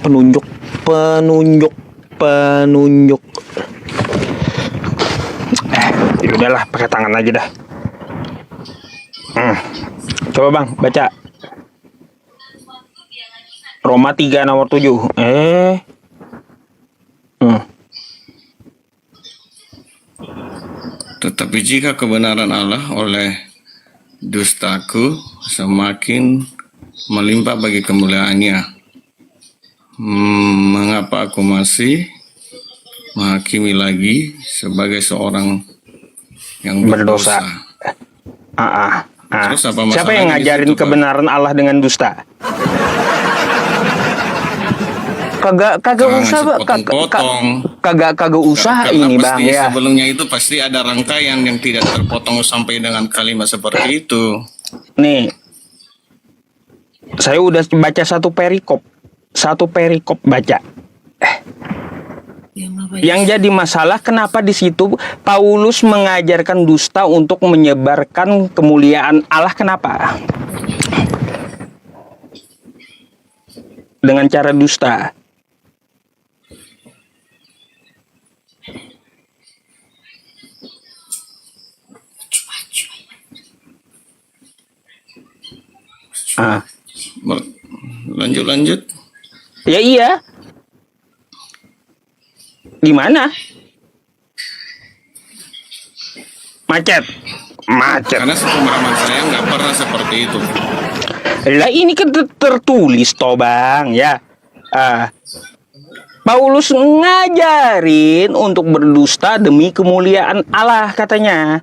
penunjuk, penunjuk, penunjuk. Ya udahlah, pakai tangan aja dah. Coba bang, baca Roma 3 nomor 7. Tetapi jika kebenaran Allah oleh dustaku semakin melimpah bagi kemuliaannya, mengapa aku masih menghakimi lagi sebagai seorang yang berdosa? Terus apa Siapa yang ngajarin situ, kebenaran Allah dengan dusta? Kagak usah, kagak usah ini bang ya. Sebelumnya itu pasti ada rangkaian yang tidak terpotong sampai dengan kalimat seperti itu. Nih, saya udah baca satu perikop baca. Yang jadi masalah kenapa di situ Paulus mengajarkan dusta untuk menyebarkan kemuliaan Allah, kenapa? Dengan cara dusta. Lanjut. Ya iya. Gimana? Macet. Karena pemahaman saya nggak pernah seperti itu. Lah ini kan tertulis toh bang ya. Paulus ngajarin untuk berdusta demi kemuliaan Allah katanya.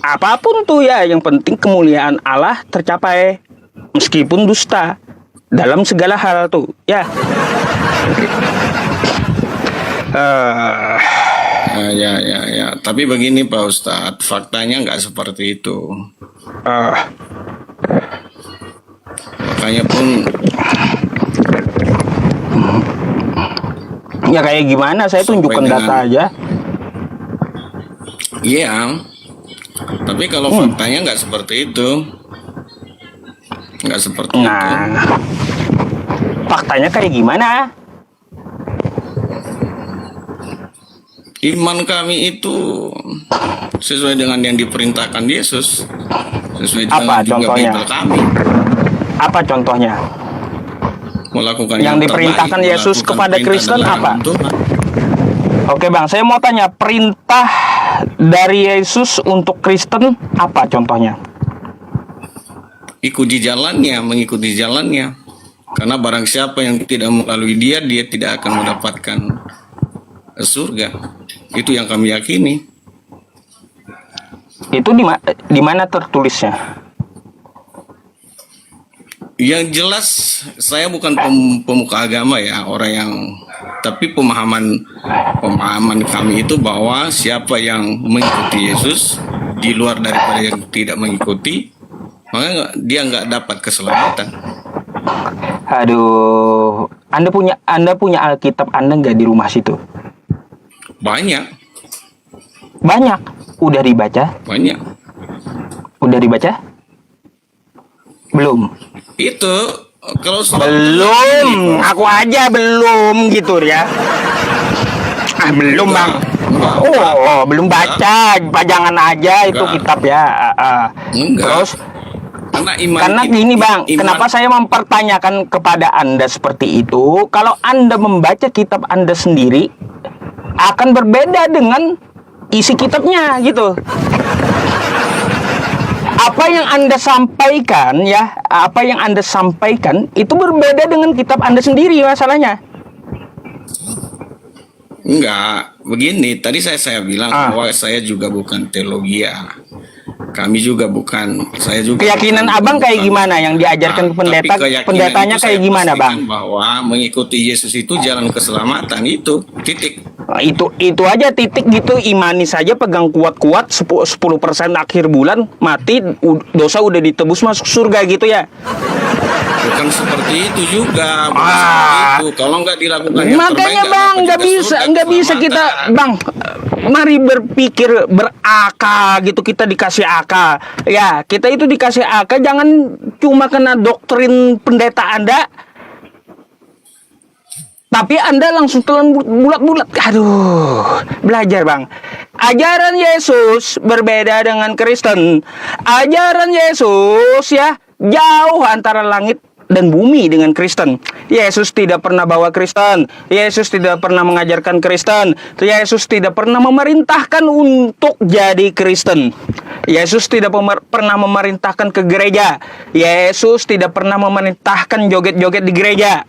Apapun tuh ya, yang penting kemuliaan Allah tercapai meskipun dusta dalam segala hal tuh ya. Ya. Tapi begini Pak Ustadz, faktanya nggak seperti itu. Makanya pun ya kayak gimana, saya tunjukkan data aja. Iya. Tapi kalau faktanya nggak seperti itu, nggak seperti itu. Faktanya kayak gimana? Iman kami itu sesuai dengan yang diperintahkan Yesus, sesuai dengan juga Bible kami. Apa contohnya? Melakukan yang diperintahkan terbaik, Yesus kepada Kristen apa? Oke bang, saya mau tanya, perintah dari Yesus untuk Kristen apa contohnya? Mengikuti jalannya. Karena barang siapa yang tidak melalui dia tidak akan mendapatkan surga. Itu yang kami yakini. Itu di mana tertulisnya? Yang jelas saya bukan pemuka agama ya, tapi pemahaman kami itu bahwa siapa yang mengikuti Yesus di luar daripada yang tidak mengikuti, maka dia nggak dapat keselamatan. Aduh, Anda punya Alkitab Anda nggak di rumah situ? Banyak. Udah dibaca? Banyak. Udah dibaca? Belum. Itu kalau belum, aku aja belum gitu ya. Belum bang. Belum baca, pajangan aja itu kitab ya. Terus karena gini bang, kenapa saya mempertanyakan kepada Anda seperti itu? Kalau Anda membaca kitab Anda sendiri, akan berbeda dengan isi kitabnya gitu. Apa yang Anda sampaikan itu berbeda dengan kitab Anda sendiri masalahnya. Enggak, begini, tadi saya bilang bahwa saya juga bukan teologi ya. Kami juga bukan, saya juga. Keyakinan abang kayak gimana yang diajarkan pendetanya kayak gimana bang? Bahwa mengikuti Yesus itu jalan keselamatan itu, titik. Itu aja titik gitu, imani saja, pegang kuat-kuat 10% akhir bulan mati dosa udah ditebus masuk surga gitu ya. Bukan seperti itu juga. Itu kalau nggak dilakukan makanya bang nggak bisa kita bang. Mari berpikir berakal gitu, kita dikasih akal ya, kita itu dikasih akal, jangan cuma kena doktrin pendeta Anda. Tapi Anda langsung telan bulat-bulat. Aduh, belajar Bang. Ajaran Yesus berbeda dengan Kristen. Ajaran Yesus ya jauh antara langit dan bumi dengan Kristen. Yesus tidak pernah bawa Kristen. Yesus tidak pernah mengajarkan Kristen. Yesus tidak pernah memerintahkan untuk jadi Kristen. Yesus tidak pernah memerintahkan ke gereja. Yesus tidak pernah memerintahkan joget-joget di gereja.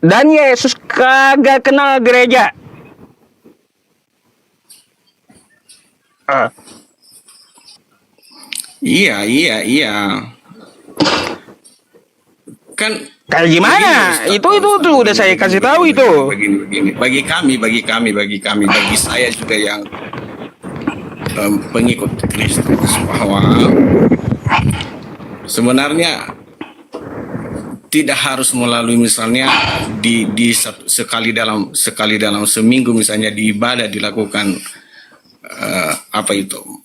Dan Yesus kagak kenal gereja. Iya. Kan Kayak gimana? begini, Itu Ustaz, udah saya kasih tahu itu. Begini. Bagi kami, bagi saya juga yang pengikut Kristus, bahwa sebenarnya tidak harus melalui misalnya sekali dalam seminggu misalnya di ibadah dilakukan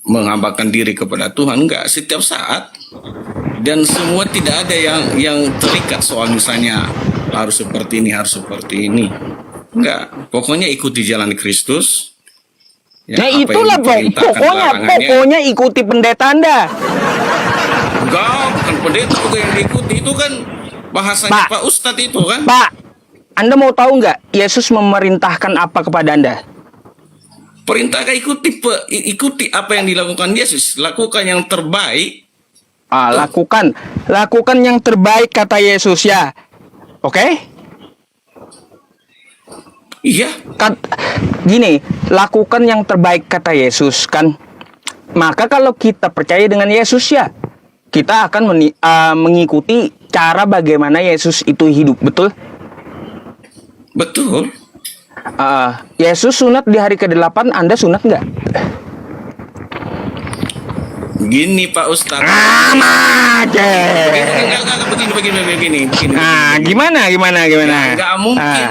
menghambakan diri kepada Tuhan. Enggak, setiap saat, dan semua tidak ada yang terikat soal misalnya harus seperti ini. Enggak, pokoknya ikuti jalan Kristus. Nah itulah pokoknya ikuti pendeta Anda. Enggak, bukan pendeta juga yang diikuti, itu kan bahasanya Pak Ustadz itu kan. Pak, Anda mau tahu nggak Yesus memerintahkan apa kepada Anda? Perintahkan ikuti apa yang dilakukan Yesus, lakukan yang terbaik. Lakukan yang terbaik kata Yesus ya. Oke? Iya. Gini, lakukan yang terbaik kata Yesus kan. Maka kalau kita percaya dengan Yesus ya, kita akan mengikuti cara bagaimana Yesus itu hidup, betul? Betul. Yesus sunat di hari ke-8, Anda sunat nggak? Gini Pak Ustadz. Begini. Gimana? Nggak mungkin.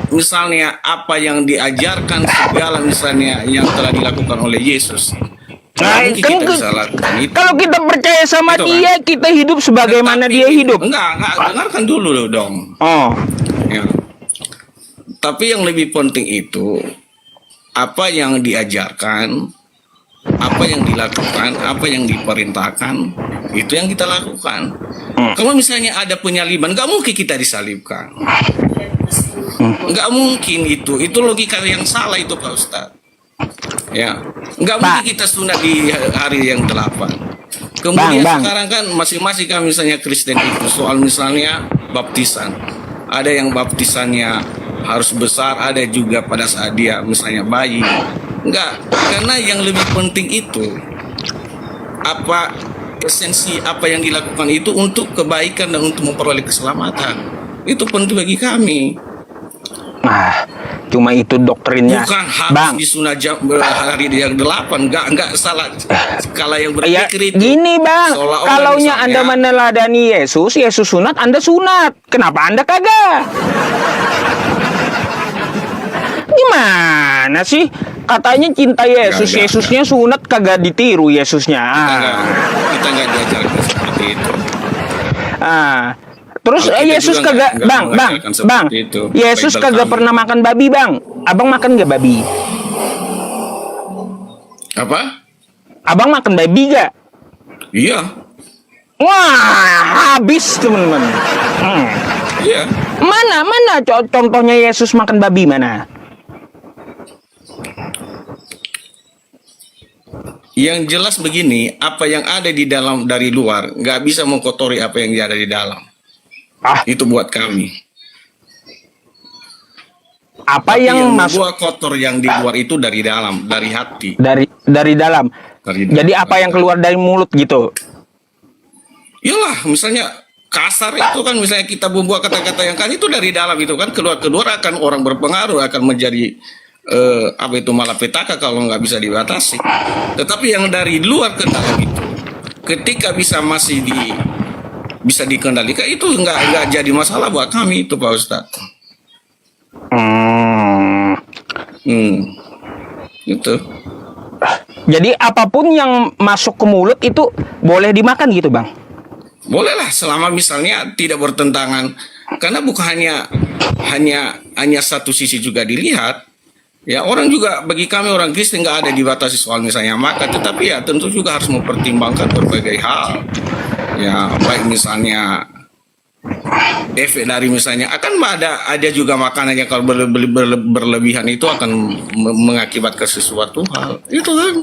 Misalnya apa yang diajarkan segala misalnya yang telah dilakukan oleh Yesus. Kita bisa lakukan itu. Kalau kita percaya sama itu dia, kan? kita hidup sebagaimana dia hidup. Enggak, dengarkan dulu dong. Oh. Ya. Tapi yang lebih penting itu apa yang diajarkan, apa yang dilakukan, apa yang diperintahkan, itu yang kita lakukan. Kalau misalnya ada penyaliban, nggak mungkin kita disalibkan. Nggak mungkin itu logika yang salah itu Pak Ustadz. Ya, nggak mungkin kita sunat di hari yang 8. Kemudian sekarang kan masing-masing kan misalnya Kristen itu soal misalnya baptisan. Ada yang baptisannya harus besar, ada juga pada saat dia misalnya bayi. Enggak, karena yang lebih penting itu apa esensi apa yang dilakukan itu untuk kebaikan dan untuk memperoleh keselamatan. Itu penting bagi kami. Cuma itu doktrinnya. Bukan harus disunat hari yang 8, enggak salah. Kalau yang berpikir itu. Gini Bang, kalaunya misalnya, Anda meneladani Yesus sunat, Anda sunat. Kenapa Anda kagak? Gimana sih? Katanya cinta Yesus, Yesusnya sunat kagak ditiru Yesusnya. Kita nggak diajarkan seperti itu. Terus Yesus kagak, Bang, Yesus kagak pernah makan babi, Bang. Abang makan nggak babi? Apa? Abang makan babi gak? Iya. Wah, habis teman-teman. Iya. Mana contohnya Yesus makan babi mana? Yang jelas begini, apa yang ada di dalam dari luar nggak bisa mengkotori apa yang ada di dalam. Itu buat kami. Apa tapi yang masuk kotor yang di luar itu dari dalam, dari hati. Dari dalam. Jadi apa yang keluar dari mulut gitu? Iyalah, misalnya kasar itu kan, misalnya kita membuat kata-kata yang kasar itu dari dalam itu kan keluar akan orang berpengaruh, akan menjadi malapetaka kalau nggak bisa dibatasi. Tetapi yang dari luar ke dalam itu, ketika masih bisa dikendalikan, itu nggak jadi masalah buat kami itu Pak Ustadz. Itu. Jadi apapun yang masuk ke mulut itu boleh dimakan gitu Bang? Bolehlah selama misalnya tidak bertentangan karena bukan hanya satu sisi juga dilihat. Ya, orang juga, bagi kami orang Kristen nggak ada dibatasi soal misalnya makan, tetapi ya tentu juga harus mempertimbangkan berbagai hal. Ya, baik misalnya efek dari misalnya akan ada juga makanan yang kalau berlebihan itu akan mengakibatkan sesuatu hal. Itu kan.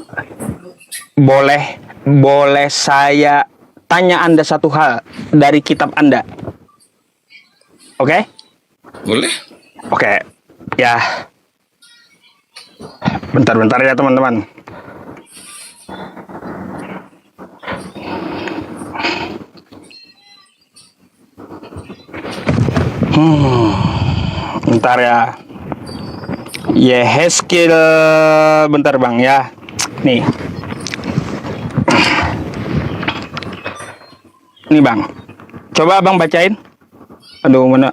Boleh saya tanya Anda satu hal dari kitab Anda? Oke? Boleh? Oke. Ya. Bentar ya teman-teman. Bentar ya. Yehezkiel, bentar Bang ya. Nih. Nih Bang. Coba Abang bacain. Aduh, mana?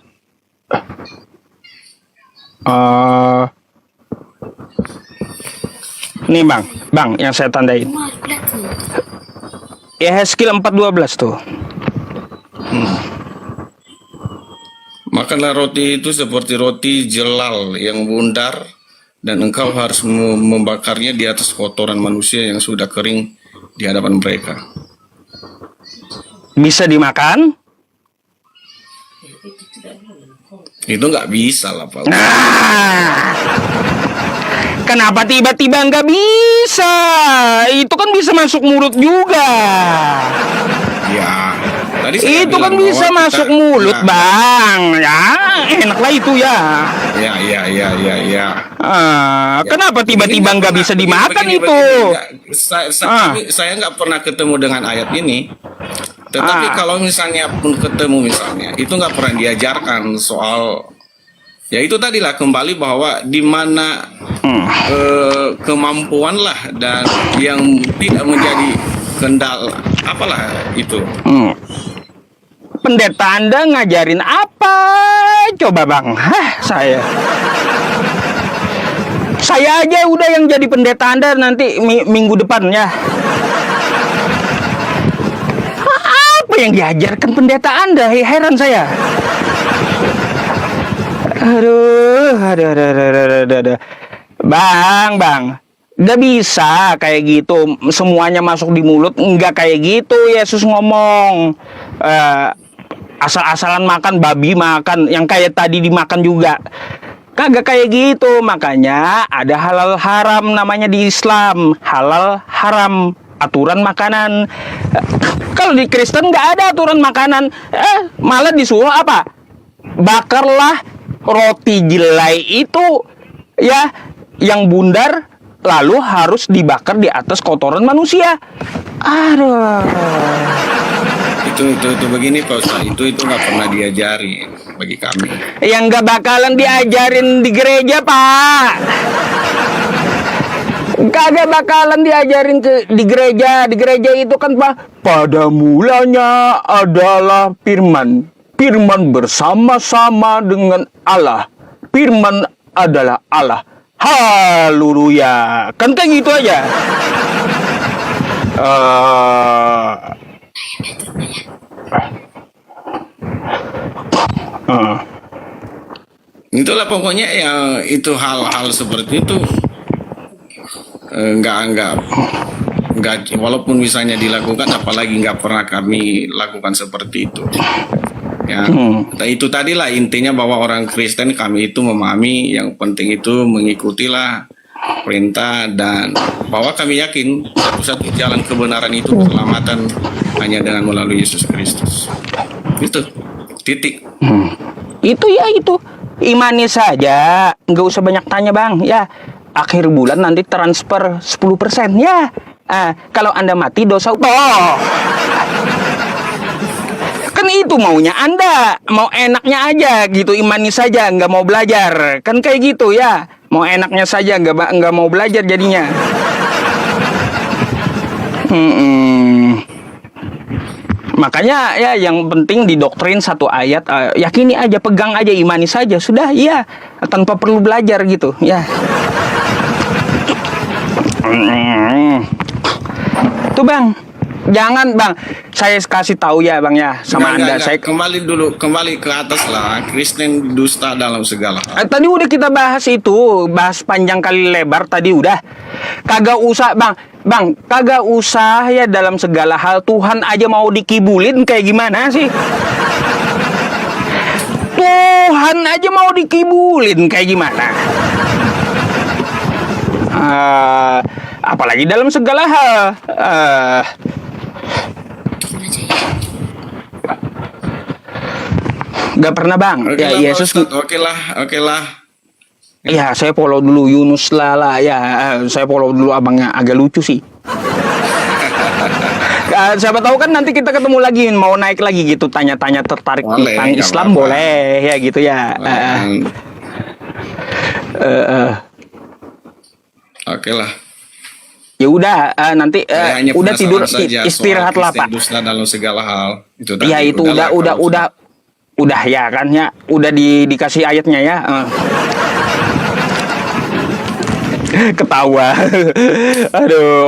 Nih Bang, yang saya tandain. Yehezkiel 4:12 tuh. Makanlah roti itu seperti roti jelal yang bundar, dan engkau harus membakarnya di atas kotoran manusia yang sudah kering di hadapan mereka. Bisa dimakan? Itu nggak bisa lah, Pak. Nah, kenapa tiba-tiba nggak bisa? Itu kan bisa masuk mulut juga. Ya, tadi saya Itu kan bilang bisa bahwa masuk kita- mulut, ya, Bang. Ya, enaklah itu ya. Ya. Kenapa tiba-tiba Ini nggak bisa begini, dimakan begini, itu? nggak, saya nggak pernah ketemu dengan ayat ini. Tetapi kalau misalnya pun ketemu misalnya, itu nggak pernah diajarkan soal. Ya itu tadilah kembali bahwa di mana kemampuan lah dan yang tidak menjadi kendala, apalah itu. Pendeta Anda ngajarin apa? Coba Bang, saya aja udah yang jadi pendeta Anda nanti minggu depan ya. Apa yang diajarkan pendeta Anda? Heran saya. Aduh. Bang. Gak bisa kayak gitu. Semuanya masuk di mulut. Enggak kayak gitu Yesus ngomong. Asal-asalan makan, babi makan. Yang kayak tadi dimakan juga. Kagak kayak gitu. Makanya ada halal haram namanya di Islam. Halal haram. Aturan makanan. Kalau di Kristen nggak ada aturan makanan, malah disuruh apa? Bakarlah roti jelai itu ya, yang bundar, lalu harus dibakar di atas kotoran manusia. Aduh. Itu begini Pak Ustaz, itu nggak pernah diajari bagi kami. Yang nggak bakalan diajarin di gereja, Pak. Kagak bakalan diajarin di gereja. Di gereja itu kan Pak, pada mulanya adalah firman. Firman bersama-sama dengan Allah. Firman adalah Allah. Haleluya. Kan kayak gitu aja. Itulah pokoknya yang itu hal-hal seperti itu enggak, walaupun misalnya dilakukan, apalagi nggak pernah kami lakukan seperti itu. Ya, itu tadilah intinya bahwa orang Kristen kami itu memahami yang penting itu mengikutilah perintah, dan bahwa kami yakin satu-satu jalan kebenaran itu keselamatan hanya dengan melalui Yesus Kristus. Itu titik. Itu imani saja, nggak usah banyak tanya Bang. Ya, akhir bulan nanti transfer 10% ya. Kalau Anda mati dosa kan itu maunya Anda, mau enaknya aja gitu, imani saja, nggak mau belajar, kan kayak gitu ya, mau enaknya saja, nggak mau belajar jadinya. Makanya ya yang penting didoktrin satu ayat, yakini aja, pegang aja, imani saja, sudah ya, tanpa perlu belajar gitu ya. Tuh Bang, Jangan bang, saya kasih tahu ya bang ya sama anda. Enggak. Saya Kembali ke atas lah. Kristen dusta dalam segala hal. tadi udah kita bahas itu, bahas panjang kali lebar tadi udah. Kagak usah bang, kagak usah ya dalam segala hal Tuhan aja mau dikibulin kayak gimana sih? Tuhan aja mau dikibulin kayak gimana? Apalagi dalam segala hal. Gak pernah bang. Oke Ya lah, Yesus. Pak Ustadz. Oke lah. Ya saya follow dulu Yunus lah ya. Saya follow dulu abangnya, agak lucu sih. Siapa tahu kan nanti kita ketemu lagi, mau naik lagi gitu, tanya-tanya tertarik Boleh, tentang nggak Islam apa-apa. boleh ya gitu ya. Oke lah. Ya udah nanti Saya hanya udah tidur penasaran saja soal istirahatlah Kristen Pak. dusta dalam segala hal. Itu Ya tadi. itu Udahlah, kalau udah ya kan ya, udah dikasih ayatnya ya. Ketawa. Aduh.